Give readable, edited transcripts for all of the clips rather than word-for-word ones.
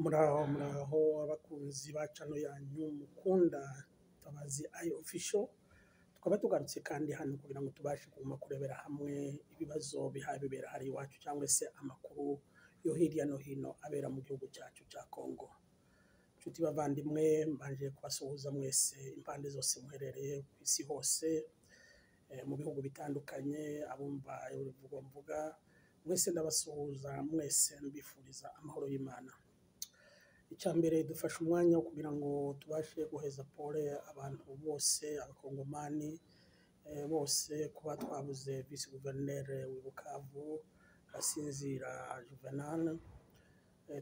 Muraho abakunzi ba channel yanyu mukunda Mutabazi Eye Official, tukaba tugarutse kandi hano kugira ngo tubashe kuguma kurebera hamwe ibibazo bibera hari iwacu cyangwa se amakuru yo hirya no hino abera mu gihugu cyacu cya Kongo. Nshuti bavandimwe, mbanje kubasuhuza mwese impande zose muherereye ku isi hose, mu bihugu bitandukanye, abumva uruvugo mvuga mwese ndabasuhuza mwese, mbifuriza amahoro y'Imana. Icyambere dufashe umwanya wo kugira ngo tubashe guheza pole abantu bose, abakongomani bose, kuba twabuze vice gouverneur w'Ibukavu Asinzira Juvenal.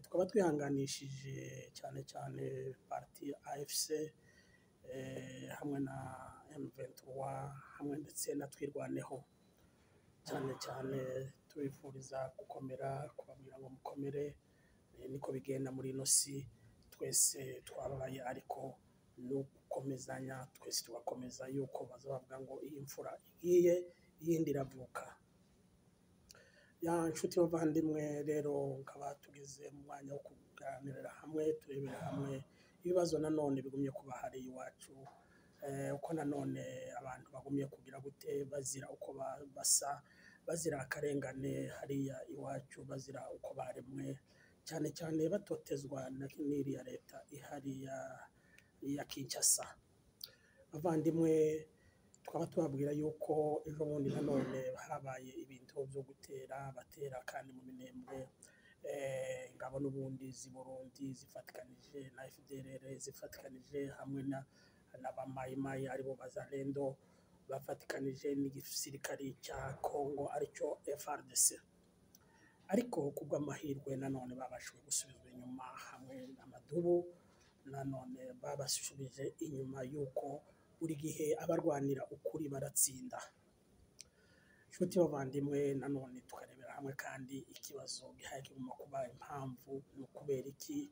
Tukaba twihanganishije cyane cyane parti AFC hamwe na M23 hamwe ndetse na Twirwaneho, cyane cyane tubifuriza gukomera, kubabwira ngo mukomere. Niko bigenda muri ino si, twese twabaye ariko no gukomezanya, twese tugakomeza yuko bazavuga ngo iyi mfura igiye iyindi iravuka. Ya nshuti bavandimwe, rero nkaba tugeze mu mwanya wo kuganirira hamwe, turebera hamwe ibibazo nanone bigumye kuba hari iwacu, uko nanone abantu bagumye kugira gute bazira uko basa, bazira akarengane hariya iwacu, bazira uko baremwe, cyane cyane batotezwa n'iriya leta ihari ya Kinshasa. Bavandimwe, twaba tubabwira yuko ejo bundi nanone habaye ibintu byo batera kandi mu minembwe, ingabo n'ubundi z'i Burundi zifatikanije na FDLR, zifatikanije hamwe n'abamayimayi aribo bazalendo, bafatikanije n'igisirikari cya Kongo aricyo FARDC. Ariko kubw'amahirwe nanone babashwe gusubizwa inyuma hamwe n'amadubu, nanone babasubije inyuma yuko buri gihe abarwanira ukuri baratsinda. Nshuti bavandimwe, nanone tukarebera hamwe kandi ikibazo gihaye kiguma kuba impamvu n'ukubera iki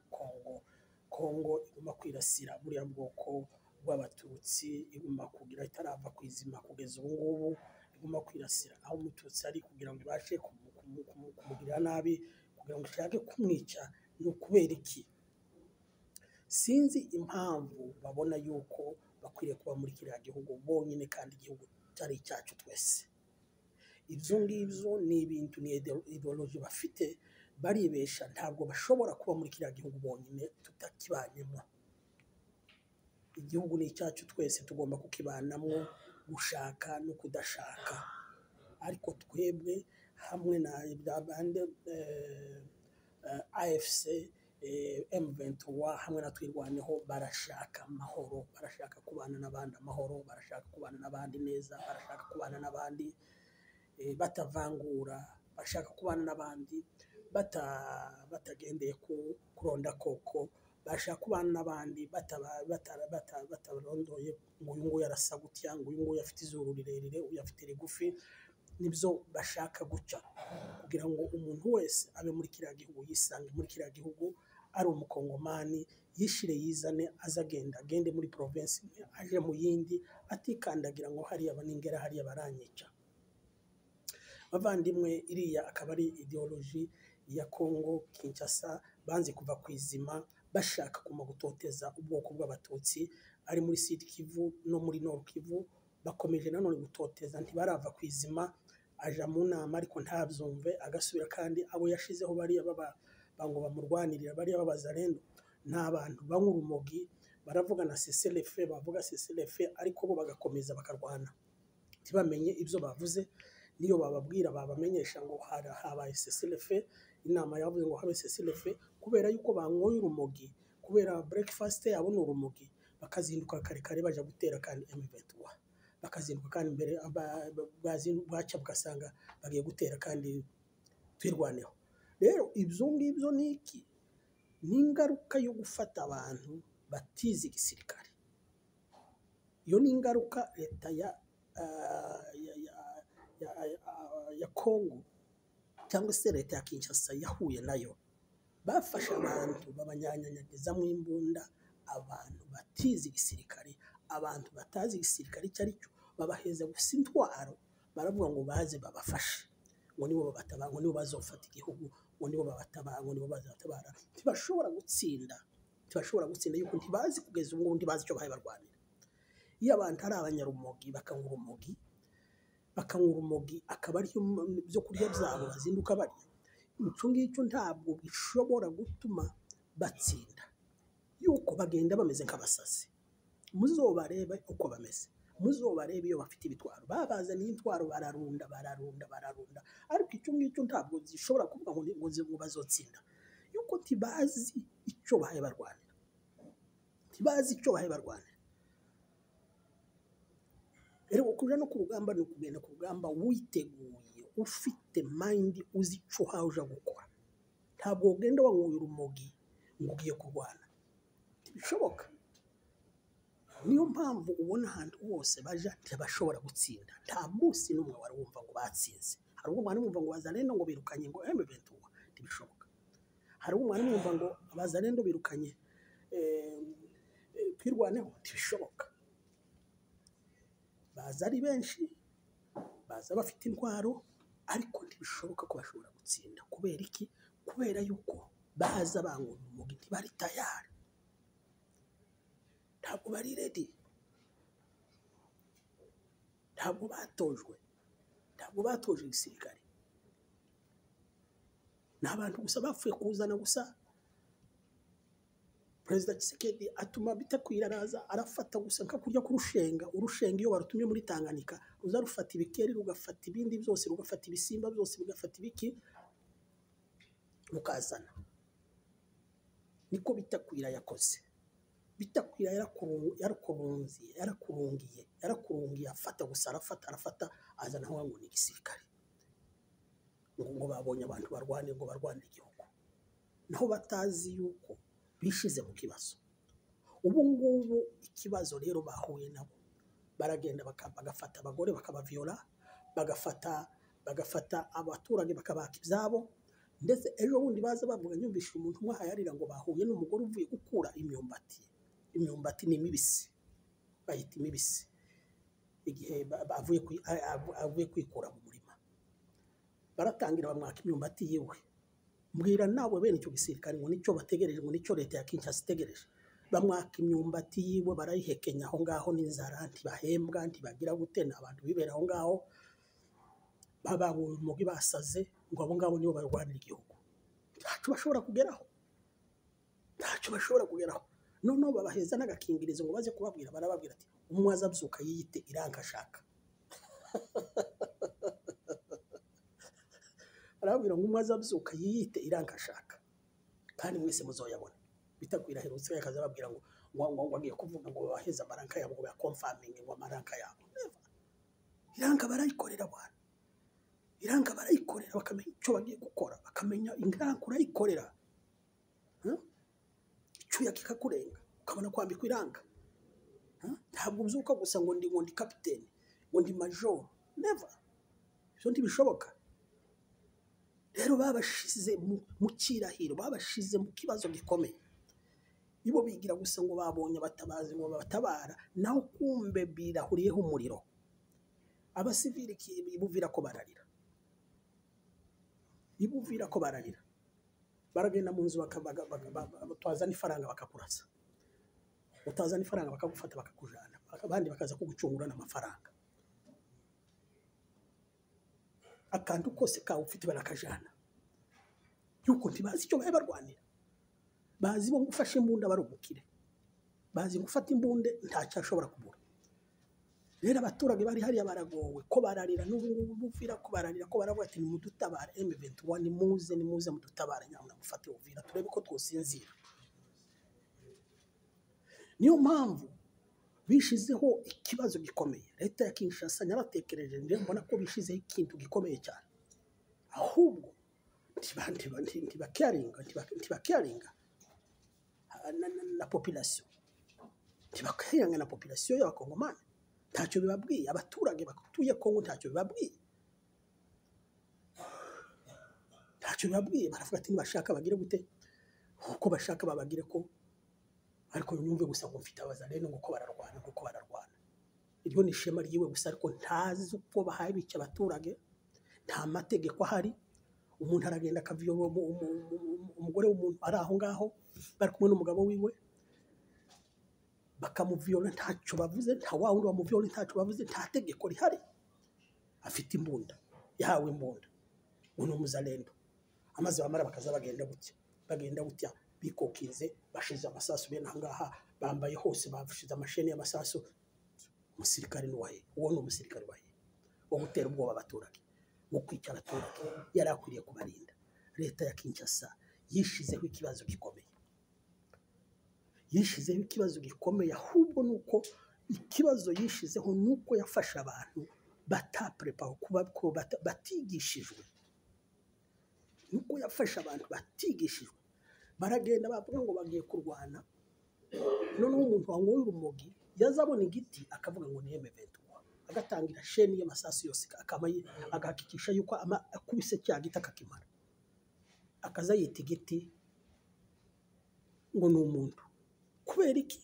Kongo iguma kwirasira buriya bwoko bw'abatutsi, iguma kugira itarava kwizima kugeza ubu ngubu, iguma kwirasira aho umututsi ari kugira ngo ibashe kumugirira nabi, kugira ngo ishake kumwica. Ni ukubera iki? Sinzi impamvu babona yuko bakwiriye kuba muri kiriya gihugu bonyine kandi igihugu cyari icyacu twese. Ibyo ngibyo ni ibintu, ni ideology bafite, baribesha. Ntabwo bashobora kuba muri kiriya gihugu bonyine tutakibanyemo. Igihugu ni icyacu twese, tugomba kukibanamo, gushaka no kudashaka. Ariko twebwe hamwe na AFC, M23 hamwe na Twirwaneho barashaka amahoro, barashaka kubana n'abandi amahoro, barashaka kubana n'abandi neza, barashaka kubana n'abandi batavangura, bashaka kubana n'abandi batagendeye kuronda koko, bashaka kubana n'abandi batarondoye ngo uyu nguyu arasa gutya, ngo uyu nguyu afite izuru rirerire, uyu afite rigufi. Nibyo bashaka guca kugira ngo umuntu wese abe muri kiriya gihugu, yisange muri kiriya gihugu ari umukongomani, yishire yizane, agende muri province imwe aje mu yindi, atikandagira ngo hariya baningera hariya baranyica. Bavandimwe, iriya akaba ari ideology ya Kongo Kinshasa, banze kuva kwizima, bashaka kuma gutoteza ubwoko bw'abatutsi ari muri Sud Kivu no muri Nord Kivu. Bakomeje nanone gutoteza, ntibarava kwizima, aja mu nama ariko ntabyumve, agasubira kandi abo yashizeho bariya bango bamurwanirira, bariya babazalendo n'abantu banywa urumogi, baravuga na CCLF, bavuga CCLF ariko bo bagakomeza bakarwana, ntibamenye ibyo bavuze. Niyo bababwira babamenyesha ngo habaye CCLF, inama yavuze ngo habe CCLF, kubera yuko banyoye urumogi, kubera breakfast yabo ni urumogi, bakazinduka kare kare baja gutera kandi M23, bakazinduka kandi mbere bwaca bugasanga bagiye gutera kandi Twirwaneho. Rero ibyo ngibyo ni iki? Ni ingaruka yo gufata abantu batize igisirikare. Iyo ni ingaruka leta ya Kongo cyangwa se leta ya Kinshasa yahuye nayo. Bafashe abantu babanyanyanyagizamo imbunda, abantu batize igisirikare, abantu batazi igisirikare icyo ari cyo, babaheza gusa intwaro, baravuga ngo baze babafashe, ngo nibo batabanga, nibo bazofata igihugu, ngo nibo babatabara ngo nibo bazatabara ntibashobora gutsinda yuko ntibazi kugeza ubu ntibazi icyo bahaye barwanira. Iyo abantu ari abanyarumogi bakanywa urumogi akaba ari byo kurya byabo bazinduka barya, icyo ngicyo ntabwo bishobora gutuma batsinda, yuko bagenda bameze nk'abasazi. Muzobareba uko bameze, muzobareba iyo bafite ibitwaro, babazaniye intwaro bararunda, ariko icyo ngicyo ntabwo zishobora kuvuga ngo bazotsinda, yuko ntibazi icyo bahaye barwanira, rero kuja no ku rugamba ni ukugenda ku rugamba witeguye, ufite mind, uzi icyo uja gukora. Ntabwo ugenda wanyweye urumogi ngo ugiye kurwana, ntibishoboka. Niyo mpamvu ubona ahantu hose baja ntibashobora gutsinda, nta munsi n'umwe wari wumva ngo batsinze. Hari ubwo mwari mwumva ngo Wazalendo ngo birukanye ngo M23, ntibishoboka. Hari ubwo mwari mwumva ngo Wazalendo birukanye twirwaneho, ntibishoboka. Baza ari benshi, baza bafite intwaro, ariko ntibishoboka ko bashobora gutsinda. Kubera iki? Kubera yuko baza banguye umugi, ntibari tayari, ntabwo bari ready, ntabwo batojwe igisirikare. Ni abantu gusa bapfuye kuzana gusa. Perezida Tshisekedi atuma bitakwira, araza arafata gusa nka kurya kurushenga. Urushenga iyo barutumye muri Tanganyika ruza rufata ibikeri, rugafata ibindi byose, rugafata ibisimba byose, rugafata ibiki, rukazana. Niko bitakwira yakoze. Bitakwira yarakurungiye, afata gusa, arafata azana aho ngo ni igisirikare, ngo babonye abantu barwanira igihugu, naho batazi yuko bishize mu kibazo. Ubu ngubu ikibazo rero bahuye nabo, baragenda bagafata abagore bakabaviola, bagafata abaturage bakabaka ibyabo, ndetse ejo bundi baza bavuga, nyumvishije umuntu umwe hayarira ngo bahuye n'umugore uvuye gukura imyumbati ni mibisi, bayita imibisi, igihe avuye kwikura mu murima, baratangira bamwaka imyumbati yiwe. Mbwira nawe bene icyo gisirikare ngo nicyo bategereje, ngo nicyo leta ya Kinshasa itegereje. Bamwaka imyumbati yiwe, barayihekenya aho ngaho n'inzara, ntibahembwa, ntibagira gutena, abantu bibera aho ngaho babanguye umugi, basaze, ngo abo ngabo nibo barwanira igihugu. Ntacyo bashobora kugeraho. Noneho babaheza n'agakingirizo ngo baze kubabwira, barababwira ati umwe azabyuka yiyite irankashaka. Barababwira ngo umwe azabyuka yiyite irankashaka, kandi mwese muzoyabona. Bitakwira herutse yakaza babwira ngo agiye kuvuga ngo baheza amaranka yabo, ngo bakonfaminge ngo amaranka yabo. Iranka barayikorera abantu, iranka barayikorera, bakamenya icyo bagiye gukora, bakamenya iranka urayikorera, icyuya kikakurenga ukabona kwambikwa iranka. Ntabwo ubyuka gusa ngo ndi kapiteni, ngo ndi major, never. Ibyo ntibishoboka. Rero babashize mu kirahiro, babashize mu kibazo gikomeye. Ibo bigira gusa ngo babonye abatabazi ngo babatabara, naho kumbe birahuriyeho umuriro. Abasivili ibuvira ko bararira, baragenda mu nzu batwazana ifaranga bakakurasa, utazana ifaranga bakagufata bakakujana, abandi bakaza kugucungura n'amafaranga. Akantu kose kawe ufite barakajana, yuko ntibazi icyo bahe barwanira. Bazi bo gufasha imbunda barumukire, bazi gufata imbunde ntacyo ashobora kubura. Rero abaturage bari hariya baragowe ko bararira, n'ubu ngubu buvira ko bararira, ko baravuga ati nimudutabare, M23 nimuze mudutabare, nyamara mufate Uvira turebe ko twosinzira. Niyo mpamvu bishizeho ikibazo gikomeye. Leta ya Kinshasa nyabatekereje, nje mbona ko bishizeho ikintu gikomeye cyane, ahubwo ntibacaringa na population, ntibacaringa na population y'abakongomani. Ntacyo bibabwiye, abaturage batuye Kongo ntacyo bibabwiye, baravuga ati nibashaka bagire gute, uko bashaka babagire ko, ariko nyumve gusa ngo mfite Abazalendo ngo ko bararwana. Iryo ni ishema ryiwe gusa, ariko ntazi uko bahaye bica abaturage, nta mategeko ahari. umuntu aragenda akaviyola umugore w'umuntu ari aho ngaho bari kumwe n'umugabo wiwe bakamuviyola ntacyo bavuze, nta wa wundi wamuviyola ntacyo bavuze, nta tegeko rihari. Afite imbunda, yahawe imbunda, uno muzalendo. Amaze bamara bakaza bagenda gutya bikokize, bashize amasasu bene ahangaha, bambaye hose bafishize amasheni y'amasasu. Umusirikare n'uwahe, uwo ni umusirikare wahe wo gutera ubwoba abaturage, wo kwica abaturage. Yari akwiriye kubarinda. Leta ya Kinshasa yishizeho ikibazo gikomeye, ahubwo nuko ikibazo yishizeho nuko yafasha abantu bataprepaho kuba batigishijwe, nuko yafasha abantu batigishijwe. Baragenda bavuga ngo bagiye kurwana, noneho umuntu wanyoye urumogi yazabona igiti akavuga ngo ni M23, agatangira sheni y'amasasu yose agahakikisha yuko akubise cya giti akakimara, akaza yita igiti ngo ni umuntu. Kubera iki?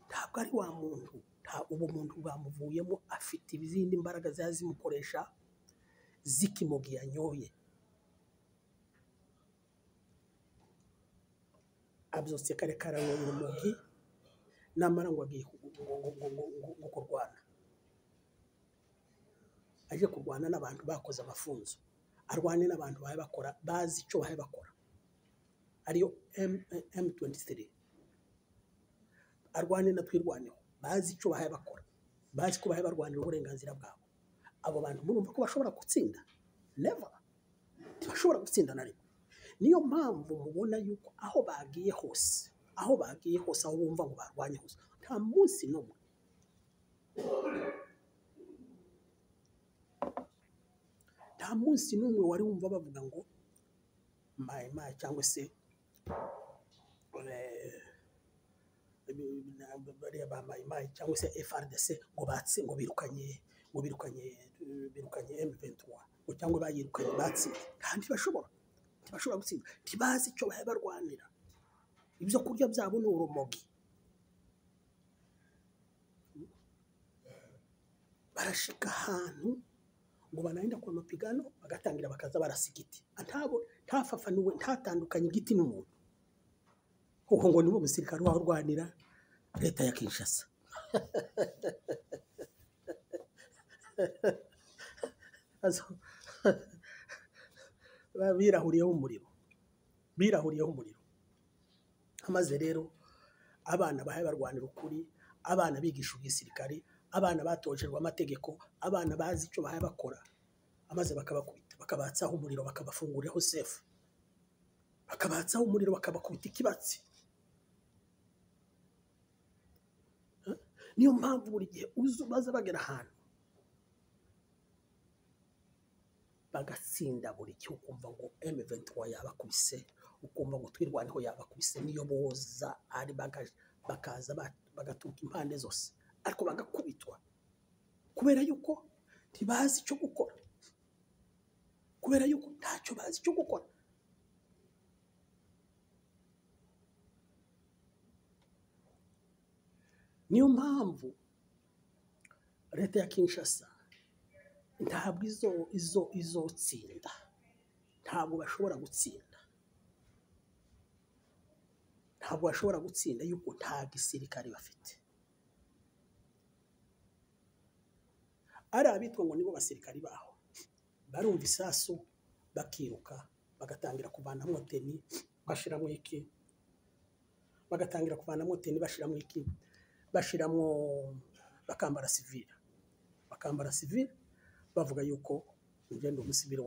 Ntabwo ari wa muntu, ubu muntu bwamuvuyemo, afite izindi imbaraga zazimukoresha z'ikimogi yanyoye. Abyotse kare karanyoye urumogi, namara ngo agiye kurwana, aje kurwana n'abantu bakoze amafunzo, arwane n'abantu bahe bakora, bazi icyo bahe bakora, ariyo M23. Arwane na twirwaneho, bazi icyo bahe bakora, bazi ko bahe barwanira uburenganzira bwabo. Abo bantu murumva ko bashobora gutsinda? Never. Ntibashobora gutsinda na rimwe. Niyo mpamvu mubona yuko aho bagiye hose, aho bumva ngo barwanye hose, nta munsi n'umwe wari wumva bavuga ngo mayi cyangwa se bariya ba mayi cyangwa se FRDC ngo birukanye M23, cyangwa bayirukanye batsinze. Kandi bashobora gutsinda. Ntibazi icyo bahe barwanira. Ibyo kurya byabo ni urumogi. Barashika ahantu ngo banahenda kwa mapigano, bagatangira bakaza barasa igiti. Ntafafanuwe, ntatandukanye igiti n'umuntu. Kuko ngo nibo musirikare warwanira leta ya Kinshasa. Birahuriyeho umuriro. Amaze rero abana bahe barwanira ukuri, abana bigisha ubwisirikare, abana batojerwa amategeko, abana bazi icyo bahe bakora, amaze bakabakubita, bakabatsaho umuriro, bakabafunguriraho sefu, bakabatsaho umuriro, bakabakubita ikibatsi. Niyo mpamvu buri gihe baza bagera ahantu bagatsinda buri cyo, ukumva ngo M23 yabakubise, ukumva ngo twirwaneho yabakubise. Niyo boza ari bakaza bagatuka impande zose, ariko bagakubitwa kubera yuko ntibazi icyo gukora, kubera yuko ntacyo bazi icyo gukora. Niyo mpamvu leta ya Kinshasa ntabwo izotsinda, ntabwo bashobora gutsinda, yuko nta gisirikare bafite. Ari abitwa ngo nibo basirikari baho, barumva isasu bakiruka, bagatangira kuvanamo teni bashiramo iki, bashiramo bakambara civil, bavuga yuko ngende umusivile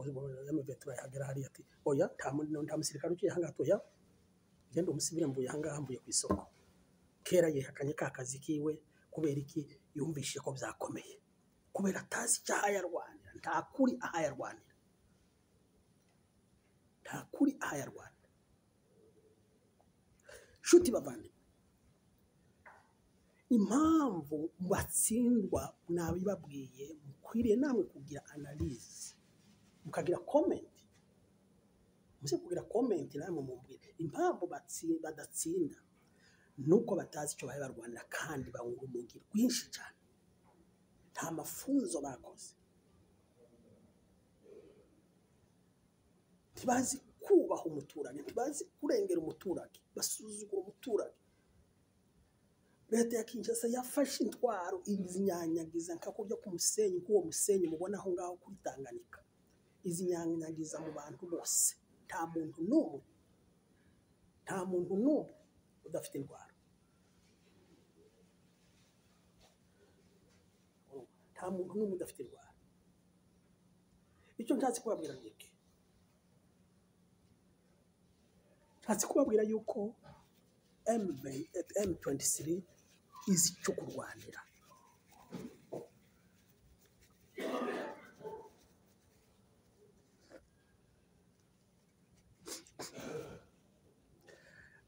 y'amavetura yahagera hari ati oya nta musirikare ukiye hanga toya, ngende umusivile mvuye hanga mvuye ku isoko. Kera yehakanye ka kazi kiwe kubera iki? Yumvishe ko byakomeye, kubera atazi cyaha yarwanira. Nta kuri aha yarwanira. Shuti bavandi, impamvu batsindwa nabibabwiye, mukwiriye namwe kugira analyse, mukagira comment, namwe mumbwire impamvu badatsinda. Nuko batazi icyo bahe barwanira, kandi bawunga umugi rwinshi cyane, nta mafunzo bakoze. ntibazi kubaha umuturage, ntibazi kurengera umuturage, basuzugura umuturage. Leta ya Kinshasa yafashe intwaro izinyanyagiza nka kurya ku musenyi, k'uwo musenyi mubona aho ngaho kuri Tanganyika, izinyanyagiza mu bantu bose. Nta muntu n'umwe udafite indwara, nta muntu n'umwe udafite indwara. Icyo nshatse kubabwira ni iki? Nshatse kubabwira yuko M23 izi icyo kurwanira.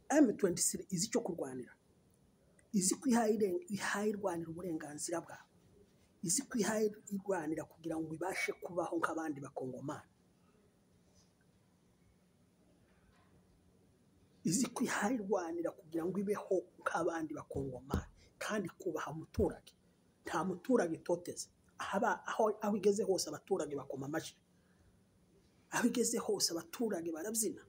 M23 izi icyo kurwanira, izi ko ihaye irwanira uburenganzira bwawe, izi ko ihaye irwanira kugira ngo ibashe kubaho nk'abandi bakongomani, izi ko ihaye irwanira kugira ngo ibeho nk'abandi bakongomani kandi kubaha umuturage. Nta muturage itoteza. Aho igeze hose abaturage bakoma amashyi, aho igeze hose abaturage barabyina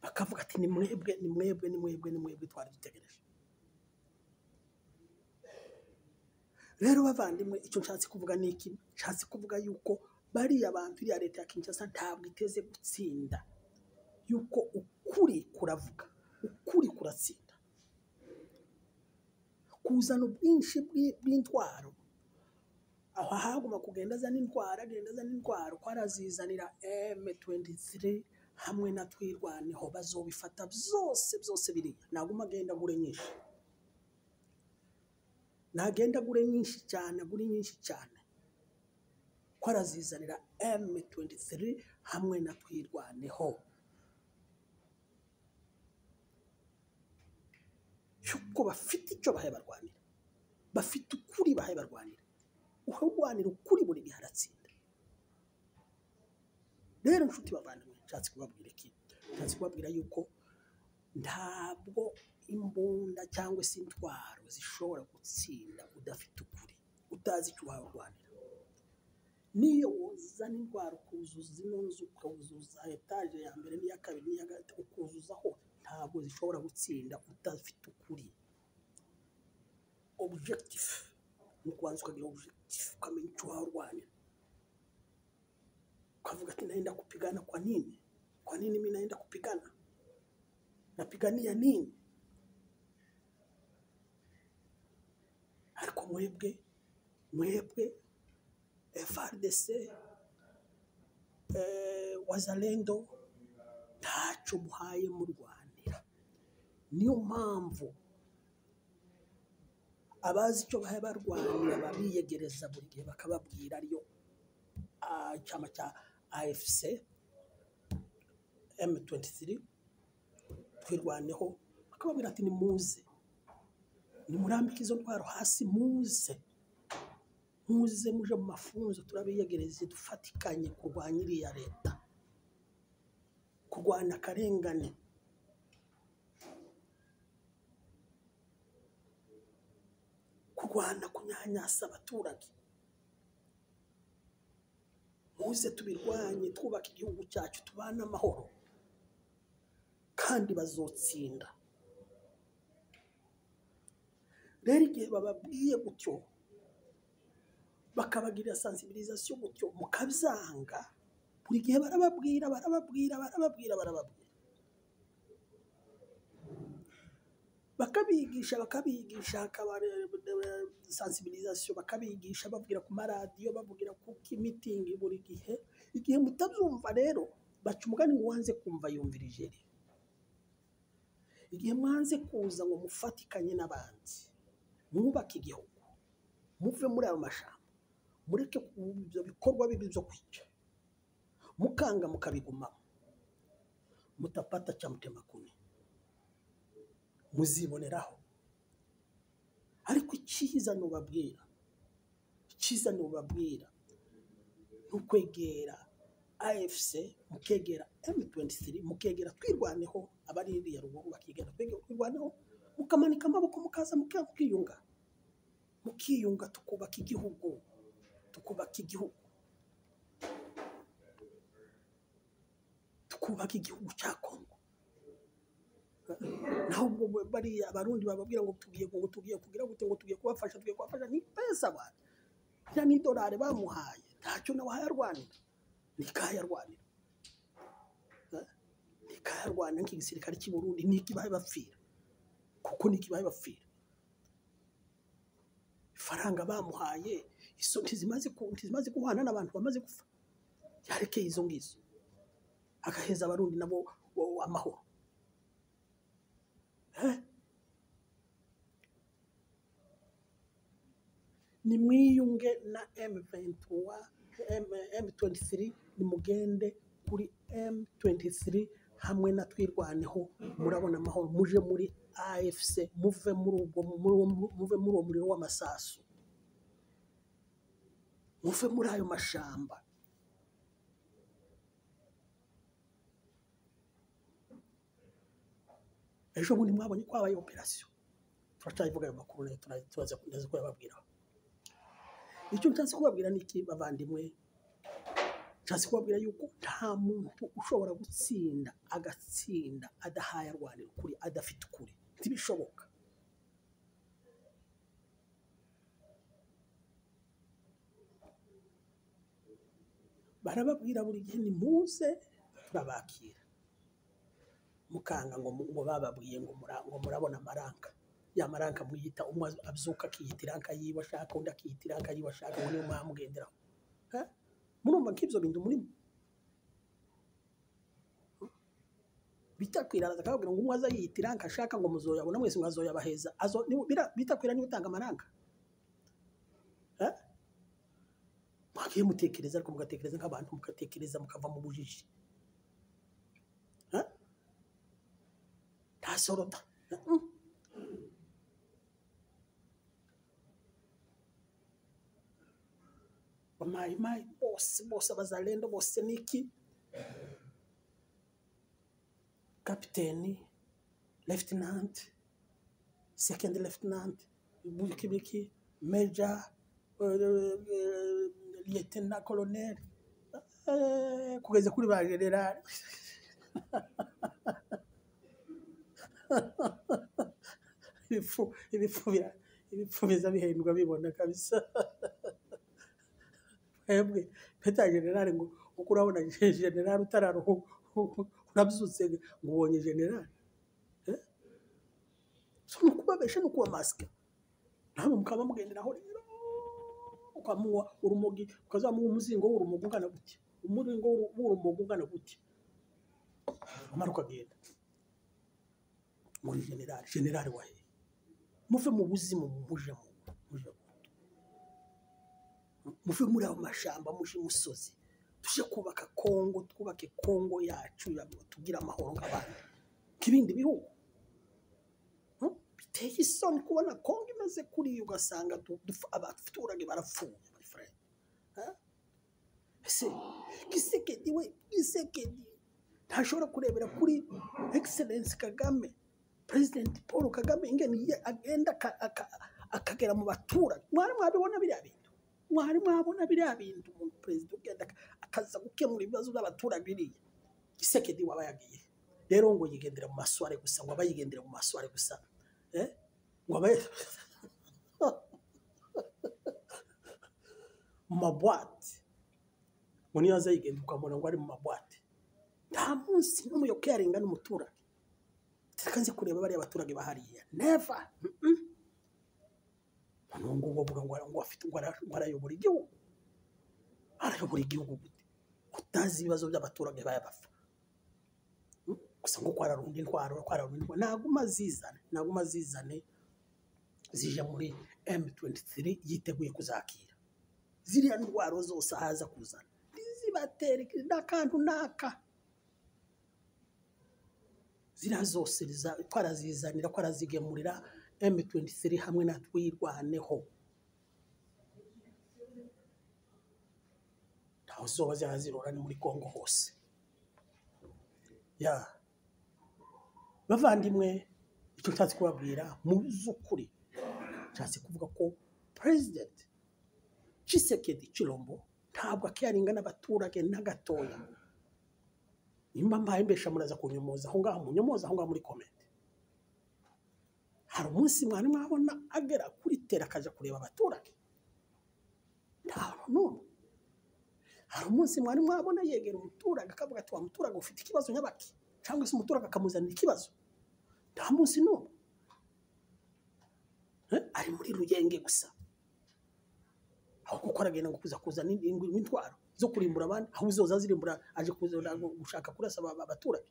bakavuga ati ni mwebwe twari dutegereje. Rero bavandimwe, icyo nshatse kuvuga ni iki? Nshatse kuvuga yuko bariya bantu, iriya leta ya Kinshasa ntabwo iteze gutsinda, yuko ukuri kuravuga, ukuri kuratsinda. Kuzana ubwinshi bw'intwaro, aho ahaguma kugenda azana intwaro, ko arazizanira M23 hamwe na Twirwaneho, bazobifata byose biriya. Naguma agenda agure nyinshi, nagenda agure nyinshi cyane, ko arazizanira M23 hamwe na Twirwaneho. Yuko bafite icyo bahaye barwanira, bafite ukuri bahaye barwanira. Urwanira ukuri buri gihe aratsinda. Rero nshuti bavandimwe, nshatse kubabwira iki? Nshatse kubabwira yuko ntabwo imbunda cyangwa se intwaro zishobora gutsinda udafite ukuri, utazi icyo warwanira. Niyo uzana indwara ukuzuza ino nzu, ukuzuza etaje ya mbere n'iya kabiri n'iya gatatu, ukuzuzaho, ntabwo zishobora gutsinda udafite ukuri. Objective ni ukubanza ukagira objective, ukamenya icyo warwanira, ukavuga ati naenda kupigana kwa nini mimi naenda kupigana, napigania nini? Ariko mwebwe FARDC, wazalendo, ntacyo muhaye mu rwanira. Niyo mpamvu abazi icyo bahaye barwanira babiyegereza buri gihe, bakababwira ariyo cyama cya AFC M23 Twirwaneho, bakababwira ati nimuze, nimurambike izo ntwaro hasi, muze muje mu mafunzo, turabiyegereze, dufatikanye kurwanya iriya leta, kurwanya akarengane, kurwana kunyanyasa abaturage. Muze tubirwanye, twubaka igihugu cyacu, tubane amahoro, kandi bazotsinda. Rero igihe bababwiye gutyo, bakabagirira sensibilisation gutyo, mukabyanga, buri gihe barababwira, bakabigisha, hakaba sensibilisation, bakabigisha babwira ku maradiyo, bavugira ku meeting buri gihe. Igihe mutabyumva rero, baca umugani ngo wanze kumva yumvira ijeri. Igihe mwanze kuza ngo mufatikanye n'abandi, mwubake igihugu, muve muri ayo mashamba, mureke ibyo bikorwa bibi byo kwica, mukanga mukabigumamo, mutapata cha mtema kuni, muziboneraho. Ariko icyiza nubabwira nukwegera AFC, mukegera M23, mukegera Twirwaneho, abari iriya ruguru bakigera Twirwaneho, mukamanika amaboko, mukaza mukiyunga, tukubaka igihugu. tukubaka igihugu cya Kongo. Naho ubwo bari abarundi bababwira ngo tugiye kugira gute, ngo tugiye kubafasha ni pesa bana. Ya ni dolari bamuhaye ntacyo nawe hayarwanira, nikayarwanira nk'igisirikare cy'i Burundi nikibaye bapfira, kuko nikibaye bapfira. Ifaranga bamuhaye iso ntizimaze guhana n'abantu bamaze gufa, yarekeye izo ngizo agaheza abarundi nabo amahoro. Ni mwiyunge na M23, ni mugende kuri M23 hamwe na twirwaneho, murabona amahoro. Muje muri AFC, muve muri uwo muriro w'amasasu, muve muri ayo mashamba. Ejo bundi mwabonye ko habaye operasiyo, turacyayivuga ayo makuru nayo turaza kuyababwira. Icyo ntazi kubabwira ni iki bavandimwe, ntazi kubabwira yuko nta muntu ushobora gutsinda agatsinda adahaye arwanira ukuri, adafite ukuri, ntibishoboka. Barababwira buri gihe ni muze turabakira, mukanga ngo bababwiye ngo murabona amaranka. Ya maranka muyita, umwe abyuka akiyita iranka yiwe ashaka, undi akiyita iranka yiwe ashaka, ngo niyo mwamugenderaho. Murumva nk'ibyo bintu murimo bitakwirana, akababwira ngo umwe aza yiyita iranka ashaka, ngo muzoyabona mwese mwazoyabaheza. Bitakwira niba utanga amaranka. Mwagiye mutekereza, ariko mugatekereza nk'abantu, mugatekereza mukava mu bujiji. Ntasorota. Mai bose abazalendo bose niki, kapiteni, lieutenant, second lieutenant, biki, major, lieutenant colonel, kugeza kuri ba general. Ibifu biza bihendwa bibona kabisa. Hebwe peta general ngo uko urabona general utararuhu urabyutse ngo ubonye general. So nukubabesha nukuba maske, namwe mukaba mugenderaho rero ukamuwa urumogi, ukazamuha umuzingo w'urumogi ungana gutya, umuringo w'urumogi ungana gutya, amaruka agenda muri general wahe. Muve mu buzima muje muve muri ayo mashamba, muje musozi, tuje kubaka Kongo, twubake Kongo yacu, tugira amahoro nk'abandi k'ibindi bihugu. Biteye isoni kubona Kongo imaze kuri ugasanga abaturage barapfuye, my friend. Ese Kisekedi ntashobora kurebera kuri Excellence Kagame, President Paul Kagame, ingene agenda akagera mu baturage. Mwabibona biriya bintu, mwabona biriya bintu, umuntu president ugenda akaza gukemura ibibazo by'abaturage biriya. Kisekedi waba yagiye rero ngo yigendera mu masware gusa, ngo abayigendera mu masware gusa, ngo abaye mu mabwate, ngo niyo aza yigenda ukamubona ngo ari mu mabwate. Nta munsi n'umuyoboke yarenga n'umuturage. Tukanze kureba bari abaturage bahariye, never. Ngo bavuga ngo afite ngo arayobora igihugu. Arayobora igihugu gute utazi ibibazo by'abaturage bayabafa? Gusa ngo kwararunda intwaro, naguma zizane zije muri M23 yiteguye kuzakira ziriya ndwaro zose haza kuzana, zibatere n'akantu naka. Ziriya zose twarazizanira, twarazigemurira M23 hamwe na twirwaneho. Ntaho zoba zazirora ni muri Kongo hose. Bavandimwe, icyo nshatse kubabwira mu z'ukuri, nshatse kuvuga ko President Tshisekedi Chilombo ntabwo akiyaringa n'abaturage na gatoya. nimba mbaye mbesha muraza kunyomoza aho ngaho munyomoza aho ngaho muri comment. Hari umunsi mwari mwabona agera kuri tera akaja kureba abaturage? Ntaho n'umwe. Hari umunsi mwari mwabona yegera umuturage akavuga ati wa muturage ufite ikibazo nyabaki, cyangwa se umuturage akamuzanira ikibazo? Nta munsi n'umwe. Ari muri rugenge gusa, aho gukora agenda ngo kuzana intwaro zo kurimbura abandi, aho uzoza zirimbura aje gushaka kurasa abaturage.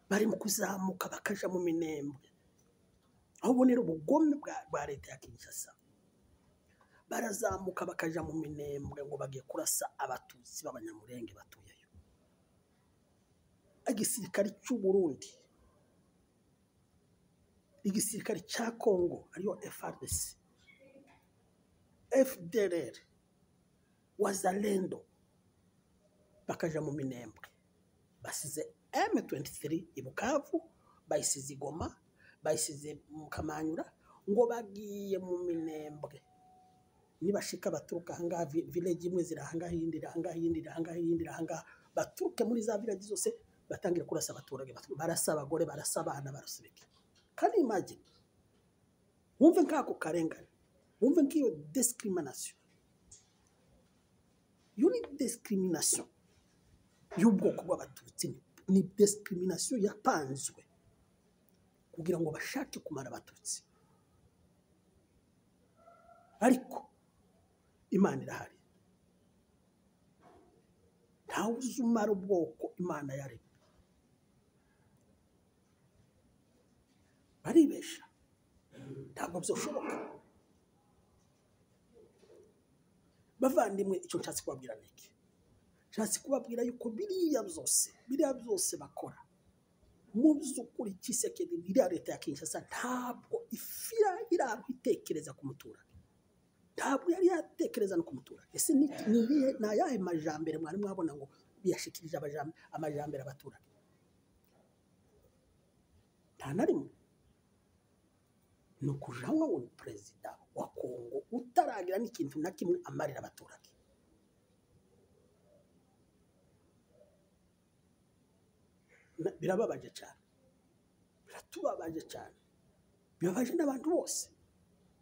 Bari mu kuzamuka bakaja mu minembwe, aho bonera ubugome bwa leta ya Kinshasa. Barazamuka bakaja mu minembwe ngo bagiye kurasa abatutsi b'abanyamurenge batuyeyo. Igisirikare cy'u Burundi, igisirikare cya Kongo ariyo FARDC, FDLR, Wazalendo bakaja mu minembwe, basize M23 i Bukavu, bayisize Goma, bayisize mu Kamanyura, ngo bagiye mu minembwe. Nibashika baturuka hanga village imwe zirahanga hindira baturuke muri za village zose batangira kurasa abaturage, barasa abagore, barasa abana, barasubika. Kandi imagine, wumve nkako karengane, wumve nkiyo discrimination. Yo ni discrimination y'ubwoko bw'abatutsi, ni discrimination yapanzwe kugira ngo bashake kumara abatutsi. Ariko Imana irahari, ntawe uzumara ubwoko Imana yaremye. Baribesha, ntabwo byoshoboka. Bavandimwe, icyo nshatse kubabwira niki? Nshatse kubabwira yuko biriya byose bakora mu by'ukuri Tshisekedi iriya leta ya Kinshasa ntabwo ifira irakwitekereza ku muturage. Ntabwo yari yatekereza no ku muturage. Ese ni ayahe majambere mwari mwabona ngo biyashikirije amajambere abaturage? Nta na rimwe. Ni ukujanwa ngo ni perezida wa Kongo utaragira n'ikintu na kimwe amarira abaturage. Birababaje cyane, biratubabaje cyane, bibabaje n'abantu bose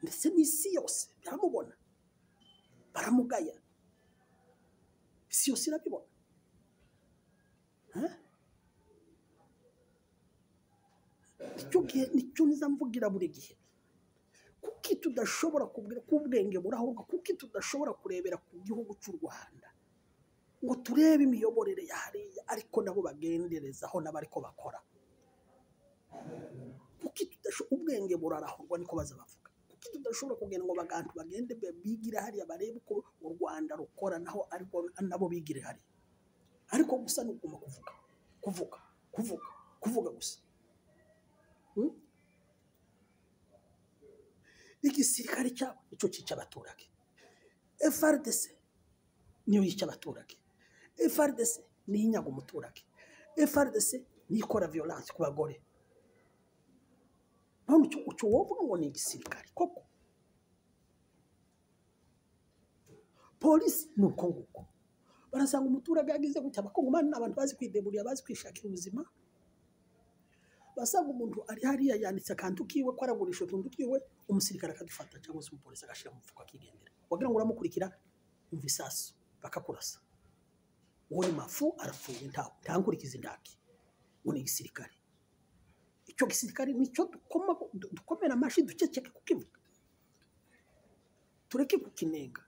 ndetse n'isi yose biramubona, baramugaya, isi yose irabibona. Nicyo niza mvugira buri gihe. Kuki tudashobora kubwira ko ubwenge burahurwa? Kuki tudashobora kurebera ku gihugu cy'u Rwanda ngo turebe imiyoborere yahariya ariko nabo bagenderezaho n'abariko bakora? Kuki tudashobora, ubwenge burarahurwa niko baza bavuga. Kuki tudashobora kugenda ngo bagantu bagende bigire hariya barebe uko u Rwanda rukora, naho ariko nabo bigire hariya? Ariko gusa ni uguma kuvuga gusa. Igisirikare cyabo icyo cyica abaturage. FARDC niyo yica abaturage. FARDC ni inyaga umuturage. FARDC ni ikora violence ku bagore. None icyo wovuga ngo ni igisirikare koko? Polisi ni uko nguko. Barasanga umuturage yagize gutya, abakongomani n'abantu bazi kwideburira, bazi kwishakira ubuzima. Basanga umuntu ari hariya yanditse akantu kiwe ko aragurisha utuntu twiwe, umusirikare akadufata cyangwa se umupolisi agashira mu mfuko akigendera. Wagira ngo uramukurikira, umva isasu bakakurasa. Uwo ni mafu, arapfuye, ntankurikiza indaki. Uwo ni igisirikare. Icyo gisirikare nicyo dukomera amashi duceceke kukivuga. Tureke kukinenga.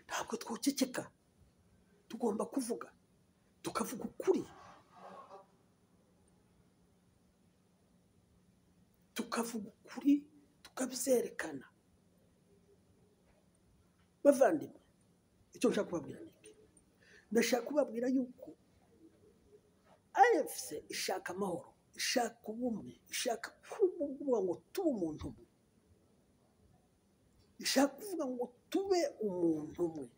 Ntabwo twoceceka, tugomba kuvuga, tukavuga ukuri, tukabyerekana. Bavandimwe, icyo nshaka kubabwira niki? Ndashaka kubabwira yuko AFC ishaka amahoro, ishaka ubumwe, ishaka kuvuga ngo tube umuntu umwe, ishaka kuvuga ngo tube umuntu umwe,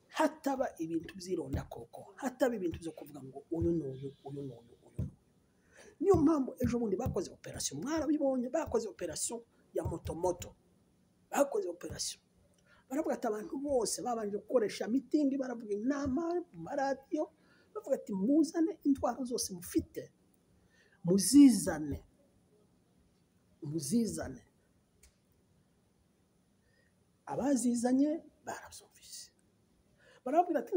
hataba ibintu byironda koko, hataba ibintu byo kuvuga ngo uyu n'uyu. Niyo mpamvu ejo bundi bakoze operation, mwarabibonye, bakoze operation ya moto, bakoze operation baravuga ati abantu bose babanje gukoresha mitingi, baravuga inama mu maradiyo, bavuga ati muzane intwaro zose mufite, muzizane. Abazizanye barabyumvise, baravuga ati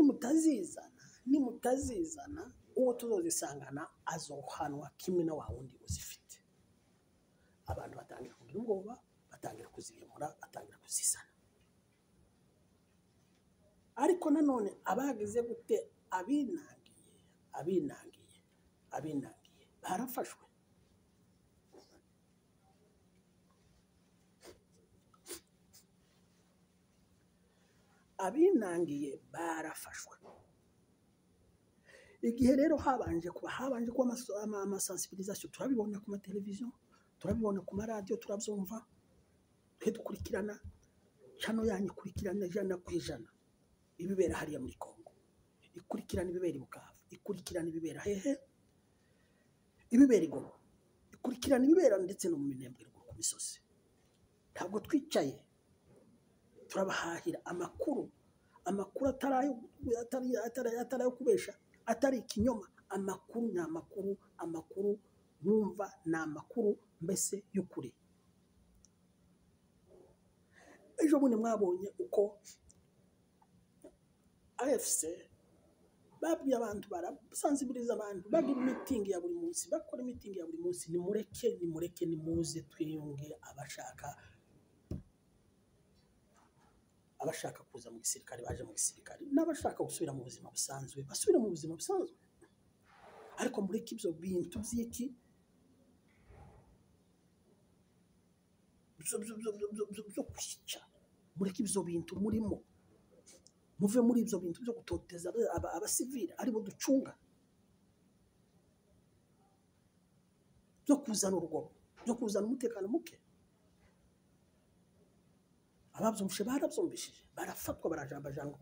nimutazizana uwo tuzozisangana azohanwa kimwe na wa wundi uzifite. Abantu batangira kugira ubwoba, batangira kuzihemura, batangira kuzizana. Ariko nanone abagize gute, abinangiye barafashwe. Abinangiye barafashwe. Igihe rero habanje kuba amasensibilisation, turabibona ku mateleviziyo, turabibona ku maradiyo, turabyumva, dukurikirana chano yanyu, ikurikirana 100% ibibera hariya muri Kongo, ikurikirana ibibera i Bukavu, ikurikirana ibibera hehe, ibibera i Goma, ikurikirana ibibera ndetse no mu Minembwe ku misozi. Ntabwo twicaye turabahahira amakuru atarayo kubesha, atari ikinyoma. Amakuru ni amakuru mwumva, ni amakuru mbese y'ukuri. Ejo bundi mwabonye uko AFC babwiye abantu, barasensibiliza abantu, bagira imitingi ya buri munsi, bakora imitingi ya buri munsi. Nimureke nimuze twiyunge, abashaka kuza mu gisirikare baje mu gisirikare, n'abashaka gusubira mu buzima busanzwe basubira mu buzima busanzwe. Ariko mureke ibyo bintu by'iki byo kwica, mureke ibyo bintu murimo, muve muri ibyo bintu byo gutoteza abasivili aribo ducunga, byo kuzana urugomo, byo kuzana umutekano muke. Ababyumvise barabyumvishije, barafatwa, barajambajanga,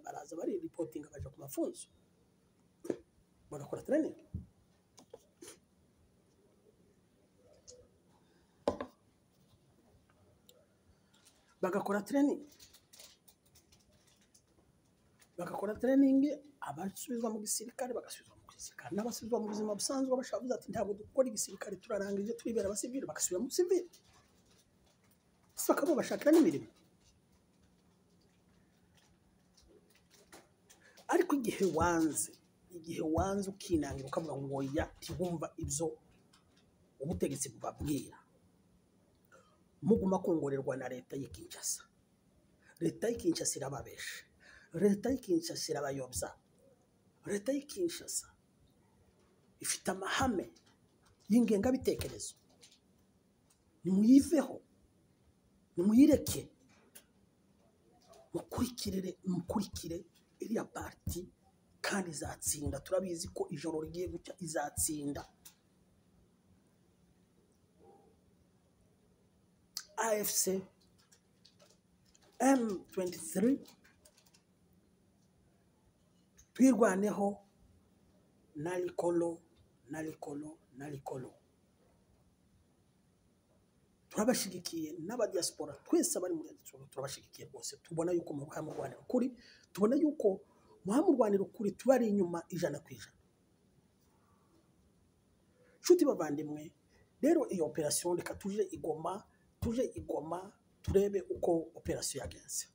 baraza bari reporting, baje ku mafunzo, bagakora training. Bagakora training, abasubizwa mu gisirikare bagasubizwa mu gisirikare, n'abasubizwa mu buzima busanzwe bashavuze ati ntabwo dukora igisirikare, turarangije twibera abasivili, bagasubira mu civil. Bakaba bashakira n'imirimo. Ariko igihe wanze ukinangira ukavuga ngo oya tibumva ibyo ubutegetsi bubabwira, muguma kongorerwa na leta y'Kinshasa. Leta y'Kinshasa irababesha, leta y'Kinshasa irabayobya, leta y'Kinshasa ifite amahame y'ingengabitekerezo. Nimuyiveho, nimuyireke, mukurikire iriya parti kandi izatsinda. Turabizi ko ijoro rigiye gucya izatsinda. AFC M23 twirwaneho nalikolo. Turabashigikiye n'abadiaspora twese bari muri diaspora, turabashigikiye rwose. Tubona yuko mu Rwanda ukuri, tubona yuko mu Rwanda ukuri tubari inyuma 100%. Nshuti bavandimwe, rero iyo operation reka tuje igoma turebe uko operation yagenze.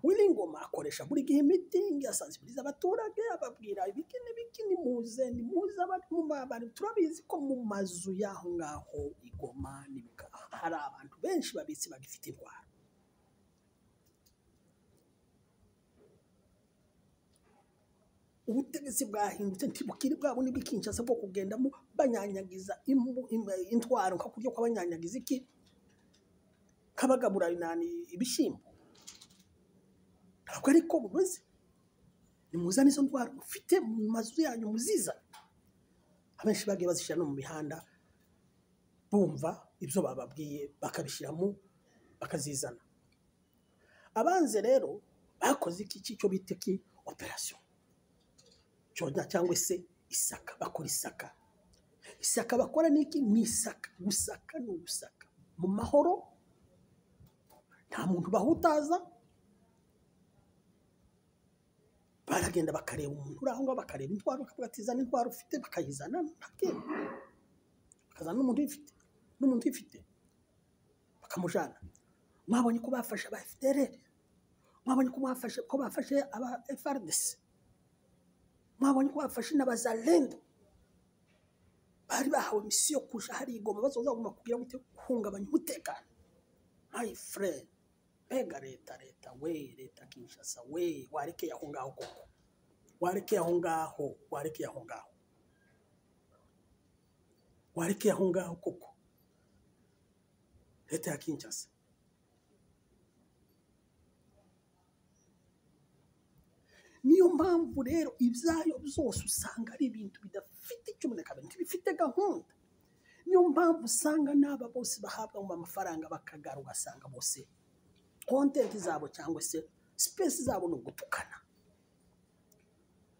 Willy Ngoma akoresha buri gihe meeting asensibiliza abaturage, ababwira ibikini muze abari mu mabari. Turabizi ko mu mazu yaho ngaho igoma n'ibika hari abantu benshi babitsi bagifite indwara. Ubutegetsi bwahindutse ntibukiri bwabo n'Kinshasa bwo kugendamo banyanyagiza intwaro nka kuryo kwabanyanyagiza iki kabagabura ibishimbo. Ntabwo ariko bumeze. Nimuzane izo ndwara ufite mu mazu yanyu muziza. Abenshi bagiye bazishira no mu mihanda, bumva ibyo bababwiye bakabishiramo bakazizana. Abanze rero bakoze iki cyo bita ki operation cyangwa se isaka. Bakora isaka. Isaka bakora niki? Ni isaka. Gusaka no gusaka. mu mahoro, nta muntu bahutaza, baragenda bakareba umuntu uri aho ngaho, bakareba intwaro, bakavuga ati zana intwaro ufite, bakayizana, bakazana n'umuntu uyifite bakamujana. Mwabonye ko bafashe aba FDLR, mwabonye ko bafashe aba FARDC, mwabonye ko bafashe n'abazalendo, bari bahawe misiyo kuja hari igoma bazoza guma kugira gute guhungabanya umutekano. My friend, mbega leta we, leta Kinshasa we, warekeye aho ngaho koko, warekeye aho ngaho koko, leta ya Kinshasa. Niyo mpamvu rero ibyayo byose usanga ari ibintu bidafite icyo kabiri, bifite gahunda. Niyo mpamvu usanga n'aba bose bahabwa mu amafaranga bakagaruka, ugasanga bose content zabo cyangwa se space zabo no gutukana.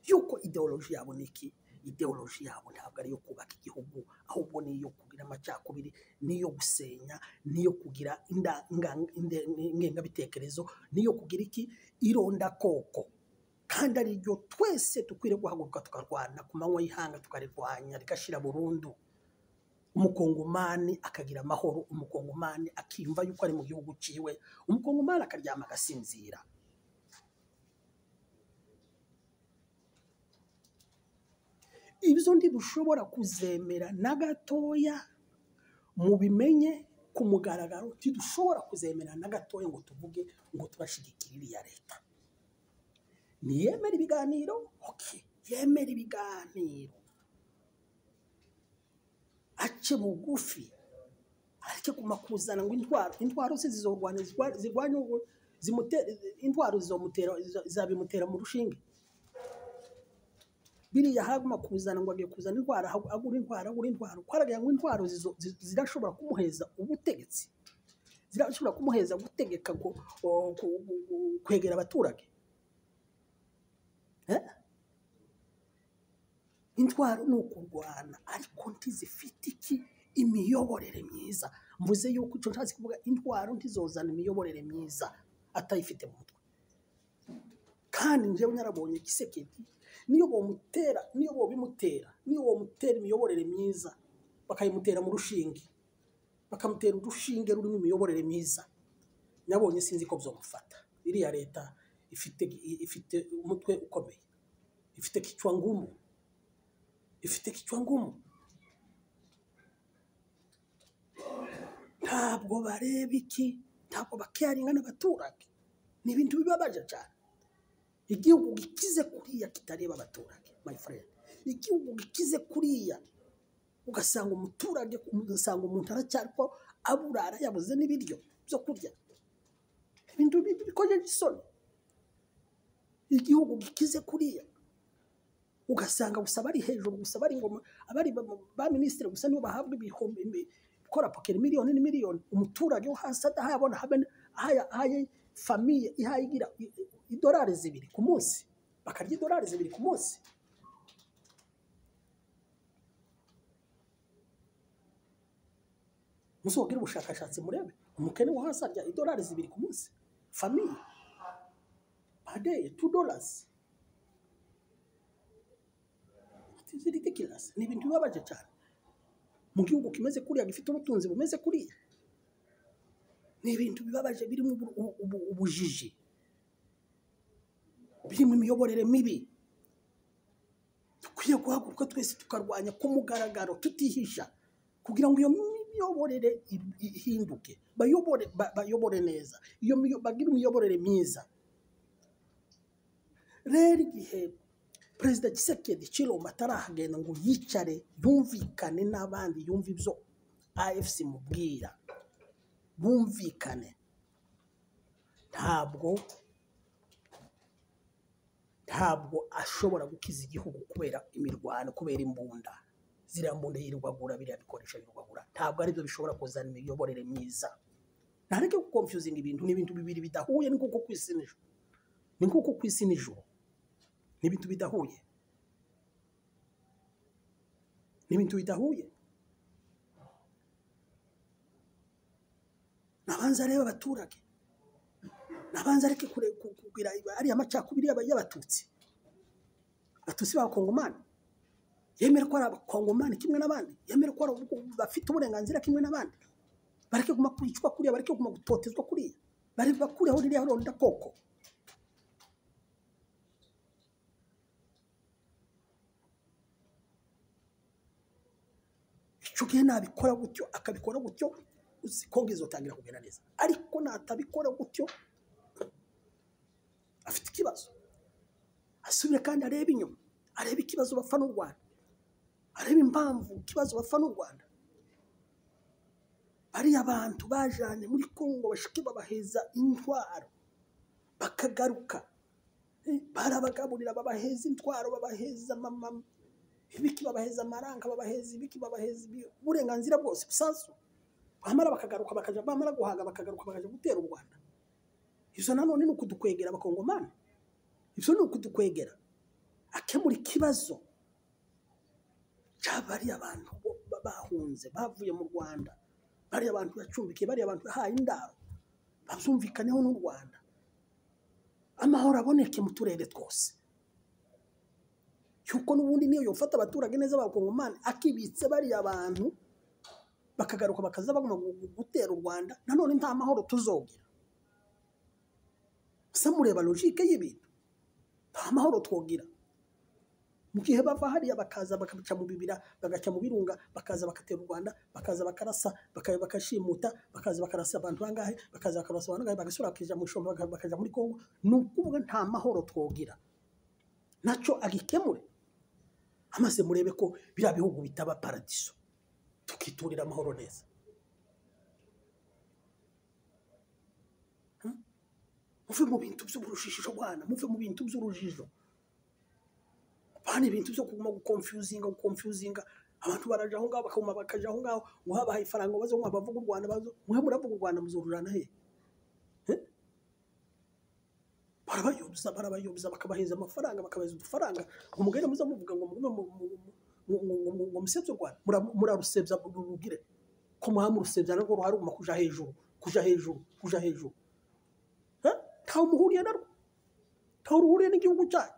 Yuko ideology yabo niki? Ideology yabo ntabwo ari yo kubaka igihugu, ahubwo ni yo kugira amacakubiri, ni yo gusenya, ni yo kugira ingengabitekerezo, ni yo kugira iki? Ironda koko. Kandi ari ryo twese tukwiriye guhaguruka tukarwana ku manywa y'ihanga, tukarirwanya rigashira burundu. Umukongomani akagira amahoro, umukongomani akiyumva yuko ari mu gihugu ciwe, umukongomani akaryama agasinzira. Ibyo ntidushobora kuzemera na gatoya, mubimenye ku mugaragaro, ntidushobora kuzemera na gatoya ngo tuvuge ngo turashigikira iriya leta. Niyemera ibiganiro, okay, yemera ibiganiro, ace bugufi, areke kumakuzana ngo intwaro se zizorwana, zirwanya intwaro zabimutera mu rushinge. Biriya haguma kuzana ngo agiye kuzana intwaro, agura intwaro, kwaragira ngo intwaro zirashobora kumuheza ubutegetsi, zirashobora kumuheza gutegeka kwegera abaturage. Intwaro ni ukurwana, ariko ntizifite iki? Imiyoborere myiza. Mvuze yuko icyo nshatse kuvuga, intwaro ntizozana imiyoborere myiza atayifite mu mutwe. Kandi njyewe narabonye Kisekedi, niyo bomutera imiyoborere myiza, bakayimutera mu rushinge, bakamutera urushinge rurimo imiyoborere myiza, nabonye sinzi ko byomufata. Iriya leta ifite umutwe ukomeye, ifite kichwa ngumu, ntabwo bareba iki, ntabwo bakeyaringa n'abaturage. Ni ibintu bibabaje cyane. Igihugu gikize kuriya kitareba abaturage, my friend. Igihugu gikize kuriya ugasanga umuturage, ugasanga umuntu aracyariko aburara yabuze n'ibiryo byo kurya. Ibintu bikoje gisoni. Igihugu gikize kuriya ugasanga gusa bari hejuru, gusa bari ngoma, abari ba ministre gusa nibo bahabwa ibihumbi, kora pakeri miliyoni n'imiliyoni. Umuturage wo hasi adahabona haya famille ihayigira $2 ku munsi, bakarya $2 ku munsi. Musogira ubushakashatsi murebe, umukene wo hasi arya $2 ku munsi, famille per day $2. It's ridiculous. Ni ibintu bibabaje cyane. Mu gihugu kimeze kuriya, gifite ubutunzi bumeze kuriya, ni ibintu bibabaje, birimo ubujiji, birimo imiyoborere mibi. Dukwiye guhaguruka twese tukarwanya ku mugaragaro, tutihisha, kugira ngo iyo miyoborere ihinduke, bayobore neza, bagira imiyoborere myiza. Rero igihe Perezida Tshisekedi Tshilombo atarahagenda ngo yicare yumvikane n'abandi, yumva ibyo AFC mubwira, bumvikane, ntabwo ashobora gukiza igihugu kubera imirwano, kubera imbunda. Ziriya mbunda yirirwagura, biriya bikoresho yirirwagura, ntabwo ari byo bishobora kuzana imiyoborere myiza. Ntareke guconfusing ibintu, ni ibintu bibiri bidahuye. Ni nkuko kwisi n'ijuru, ni ibintu bidahuye, ni ibintu bidahuye. nabanza reba abaturage, nabanza reke kugira ari amacakubiri y'abatutsi. Abatutsi b'abakongomani yemera ko ari abakongomani kimwe n'abandi, yemera ko bafite uburenganzira kimwe n'abandi, bareke guma kwicwa kuriya, bareke guma gutotezwa kuriya, bari bakuriho ririya ronda koko. Icyo gihe nabikora gutyo, akabikora gutyo, Kongo izotangira kugenda neza. Ariko natabikora gutyo, afite ikibazo. Asubire kandi arebe inyuma, arebe ikibazo bapfa n'u Rwanda, arebe impamvu ikibazo bapfa n'u Rwanda. Bariya abantu bajanye muri Kongo bashike babaheza intwaro bakagaruka, barabagaburira babaheza intwaro, babaheza ibiki, babaheza amaranga, babaheza ibiki, babaheza uburenganzira bwose busanzwe. Bamara bakagaruka bakaja, bamara guhaga bakagaruka bakaja gutera u Rwanda. Izo nanone ni ukudukwegera abakongomani, ivyo ni ukudukwegera. Akemura ikibazo cy'abari abantu bahunze bavuye mu Rwanda, bari abantu bacumbikiye, bari abantu bahaye indaro, bavyumvikaneho n'u Rwanda, amahoro aboneke mu turere twose. Yuko n'ubundi niyo yofata abaturage neza b'abakongomani, akibitse bari abantu bakagaruka bakaza baguma gutera u Rwanda, nanone nta mahoro tuzogira. Gusa mureba logique y'ibintu, nta mahoro twogira. Mu gihe bava hariya bakaza bakaca mu bibira, bagaca mu birunga, bakaza bakatera u Rwanda, bakaza bakarasa, bakashimuta, bakaza bakarasa abantu bangahe, bakaza bakarasa abantu bangahe, bagasura bakija mu shombo, bakaja muri Kongo. Nukuvuga nta mahoro twogira. Naco agikemure, amaze murebe ko bira bihugu bitaba paradiso, tukiturira amahoro neza. Muve mu bintu by'urujijo Bwana, muve mu bintu by'urujijo. Bana ibintu byo kuguma guconfusinga abantu baraje aho ngaho bakuma bakaja aho ngaho, uhabaha ifaranga bazo bavuga u Rwanda, bazo muhe muravuga u Rwanda muzururana he? Barabayobza bakabaheza amafaranga, bakabaheza udufaranga, umugere muza muvuga ngo musebye u Rwanda, murarusebya rugire ko muhamu rusebya narwo ruhari guma kuja hejuru. Ntaho muhuriye narwo, ntaho ruhuriye n'igihugu cyacu.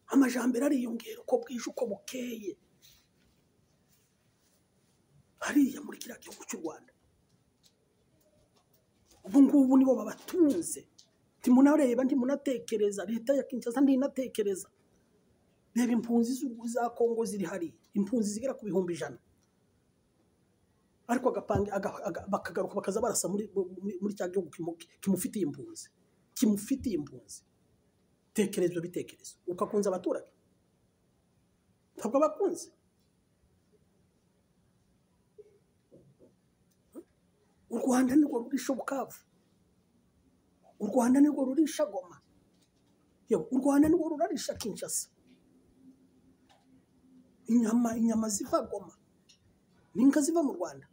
Amajambere ariyongera uko bwije uko bukeye hariya muri kiriya gihugu cy'u Rwanda. Ubu ngubu nibo babatunze, ntimunareba, ntimunatekereza. Leta ya Kinshasa ntinatekereza. Reba impunzi za Kongo ziri hariya, impunzi zigera ku 100,000, ariko bakagaruka bakaza barasa muri cya gihugu kimufitiye impunzi. Tekereza bitekerezo, ukakunza abaturage, ntabwo bakunze. U Rwanda nirwo rurisha Bukavu, u Rwanda nirwo rurisha Goma, u Rwanda nirwo rurarisha Kinshasa. Inyama ziva Goma n'inka ziva mu Rwanda,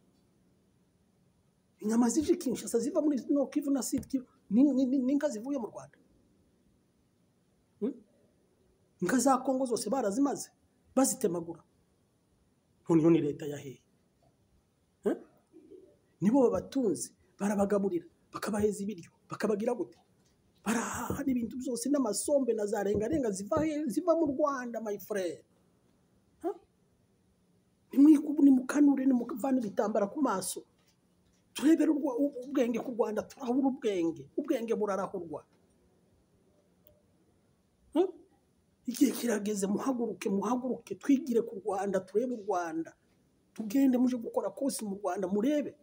inyama zije Kinshasa ziva muri Nord Kivu na Sud Kivu n'inka zivuye mu Rwanda. Inka za Kongo zose barazimaze bazitemagura. None ni leta ya hehe? Nibo babatunze, barabagaburira, bakabaheza ibiryo, bakabagira gute, barahaha n'ibintu byose n'amasombe na za rengarenga ziva mu Rwanda. My friend, nimukanure, nimuvane ibitambara ku maso, turebere ubwenge ku Rwanda, turahura ubwenge burarahurwa. Igihe kirageze, muhaguruke twigire ku Rwanda, turebe u Rwanda, tugende muje gukora kosi mu Rwanda, murebe.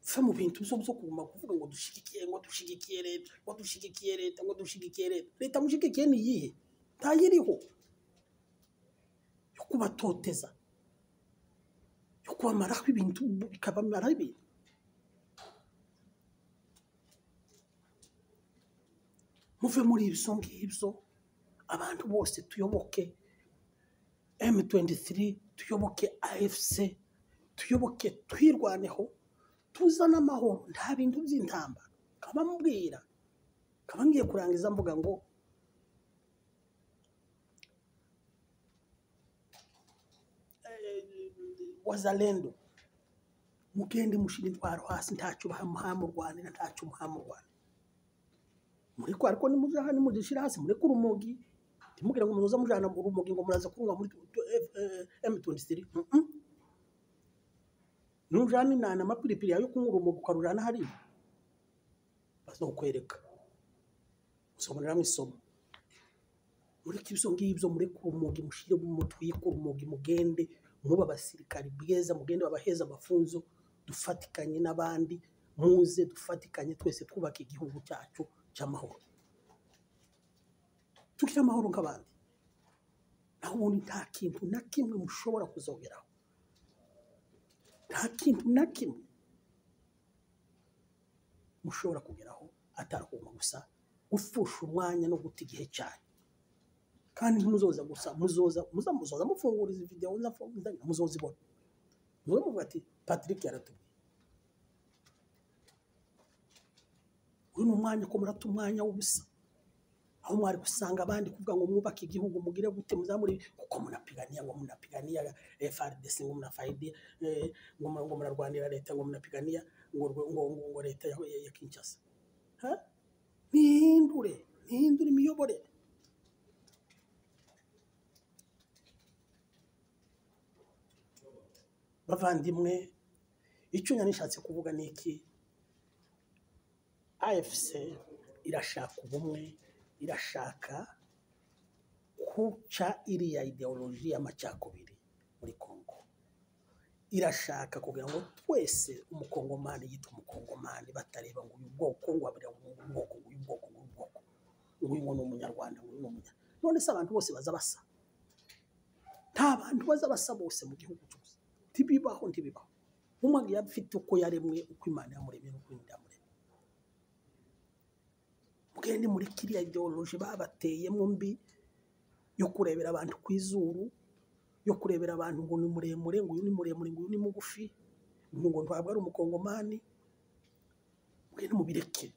Fa mu bintu byo kuguma kuvuga ngo dushigikiye leta, leta mushigikiye ni yihe? Ntayiriho yo kubatoteza, yo kubamaraho ibintu, bikabamaraho ibintu. Muve muri ibyo ngibyo, abantu bose tuyoboke M23, tuyoboke AFC, tuyoboke twirwaneho, tuzana amahoro, nta bintu by'intambara. Kabambwira, kabangiye kurangiza mvuga ngo wazalendo mugende mushira intwaro hasi ntacyo bahamurwanira ntacyo muhamurwana muri ko ariko nimujaha nimujishira hasi muri ku rumogi timugira ngo muzoza mujana mu rumogi ngo muraza kurunga muri M23 nujani nana amapiripiri yayo kunyura urumogi ukarujana hari bazokwereka usomera mu isomo muri kibyo ngibyo muri ku rumogi mushire mu mutwe ku rumogi mugende muba abasirikari bweza mugende babaheza amafunzo dufatikanye n'abandi muze dufatikanye twese twubaka igihugu cyacu cy'amahoro tukira amahoro nk'abandi naho ubundi nta kintu na kimwe mushobora kuzongeraho nta kintu na kimwe mushobora kugeraho atarahuma gusa ufusha umwanya no guta igihe cyane kandi muzoza gusa muzoza mufungura izi video muzozibona muwe muvuga ati Patrick yaratubwiye uyu n'umwanya ko murata umwanya w'ubusa aho mwari gusanga abandi kuvuga ngo mwubake igihugu mugire gute muzamuri kuko munapigania FRDC ngo munafaidi ngo murarwanira leta ngo munapigania ngo leta ya Kinshasa nihindure imiyobore bavandimwe icyo nishatse kuvuga niki AFC irashaka ubumwe irashaka kuca iriya ideoloji y'amacakubiri muri Kongo irashaka kugira ngo twese umukongomani yitwa umukongomani batareba ngo uyu bwoko ngo abira ubwoko uyu ngo n'umunyarwanda ngo n'umunya none se abantu bose baza basa nta bantu baza basa bose mu gihugu cyose tibibaho umwe yafite uko yaremwe uko Imana yamuremye n'uko yamuremye mugende muri kiriya ideoloji babateyemo mbi yo kurebera abantu kwizuru yo kurebera abantu ngo ni muremure ngo uyu ni muremure ngo uyu ni mugufi ngo ntabwo ari umukongomani mugende mubireke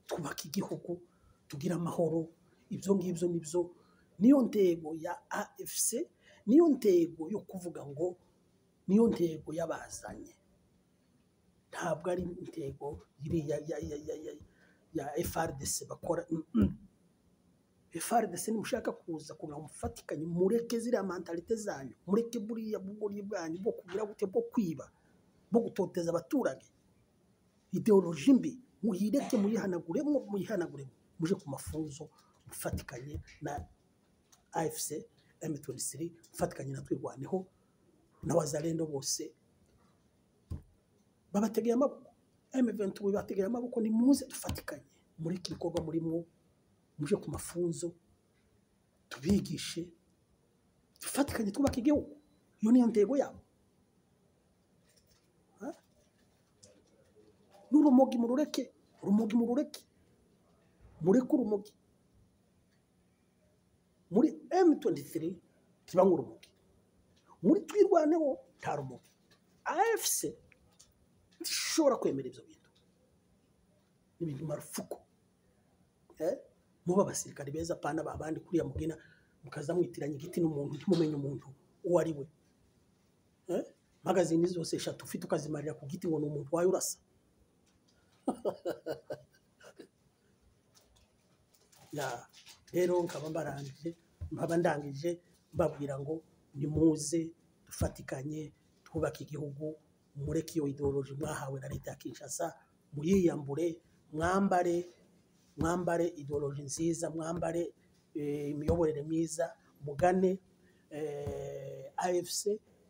twubaka igihugu tugira amahoro ibyo ngibyo nibyo niyo ntego ya AFC niyo ntego yo kuvuga ngo niyo ntego yabazanye ntabwo ari intego ya FRDC bakora FRDC nimushaka kuza kugira mufatikanye mureke ziriya mentalite zanyu mureke buriya bugori bwanyu bwo kugira gute bwo kwiba bwo gutoteza abaturage ideoloji mbi muhireke muyihanagure muje ku mafunzo mufatikanye na AFC M23 mufatikanye na twirwaneho n'abazalendo bose babategeye amaboko M23 bategeye amaboko ni muze dufatikanye muri kibikorwa murimo muje ku mafunzo tubigishe dufatikanye twubaka igihugu iyo niyo ntego yabo n'urumogi murureke urumogi muri M23 tiba nk'urumogi muri twirwaneho nta rumogi AFC ishobora kwemera ibyo bintu n'ibintu marufuko muba abasirikari beza pana babandi kuriya mugena mukaza mwitiranya igiti n'umuntu ntimumenye umuntu uwo ari we magazine zose 3 ufite ukazimarira ku giti ngo ni umuntu wayo urasa rero nkaba ndangije mbabwira ngo nimuze dufatikanye twubaka igihugu mureke iyo ideoloji mwahawe na leta ya Kinshasa muyiyambure mwambare ideoloji nziza mwambare imiyoborere myiza mugane AFC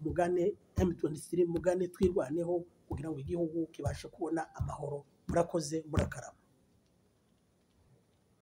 mugane M23 mugane twirwaneho kugira ngo igihugu kibashe kubona amahoro murakoze murakarama